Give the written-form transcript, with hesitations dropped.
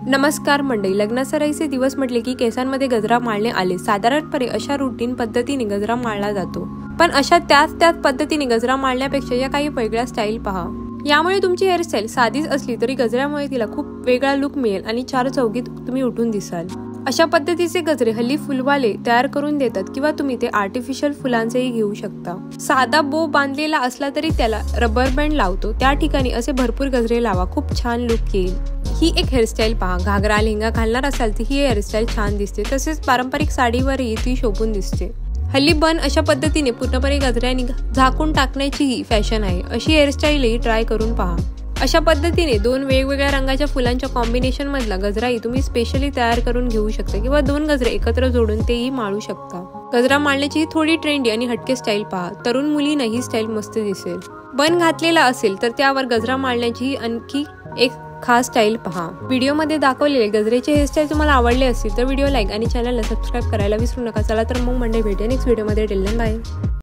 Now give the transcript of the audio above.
नमस्कार मंडळी, लग्नासराईचे दिवस म्हटले की केसांमध्ये गजरा माळणे आले। साधारणपणे अशा रूटीन पद्धतीने गजरा माळला जातो, पण अशा त्याच पद्धतीने गजरा माळण्यापेक्षा या काही वेगळ्या स्टाईल पहा। यामुळे तुमची हेअरस्टाईल साधीच असली तरी गजऱ्यामुळे तिला खूप वेगळा लुक मिळेल आणि चार चौघीत तुम्ही उठून दिसाल। अशा पद्धतीचे गजरे हल्ली फुलवाले तयार करून देतात किंवा तुम्ही ते आर्टिफिशियल फुलांचेही घेऊ शकता। साधा बो बांधलेला असला तरी त्याला रबर बँड लावतो, त्या ठिकाणी असे भरपूर गजरे लावा, खूप छान लुक येईल। ही एक हेअरस्टाईल पहा। घागरा लेहंगा घालणार असाल तर ही हेअरस्टाईल छान दिसते, तसेच पारंपरिक साडीवरही ती शोभून दिसते। हल्ली बन अशा पद्धतीने पूर्णपणे गजऱ्याने झाकून टाकण्याची ही फॅशन आहे। अशी हेअरस्टाईलही ट्राय करून पहा। अशा पद्धतीने दोन वेगवेगळ्या रंगाच्या फुलांच्या कॉम्बिनेशन मधला गजराही तुम्ही स्पेशली तयार करून घेऊ शकता किंवा दोन गजरे एकत्र जोडून तेही माळू शकता। गजरा माळण्याची ही थोडी ट्रेंडी आणि हटके स्टाईल पहा। तरुण मुलींना ही स्टाईल मस्त दिसेल। बन घातलेला असेल तर त्यावर गजरा माळण्याची ही आणखी एक खास स्टाईल पहा। व्हिडिओमध्ये दाखवलेले गजरेचे हेअरस्टाईल तुम्हाला आवडले असतील तर व्हिडिओ लाईक आणि चॅनलला सबस्क्राईब करायला विसरू नका। चला तर मग मंडळी, भेटूया नेक्स्ट व्हिडिओमध्ये। Till then bye.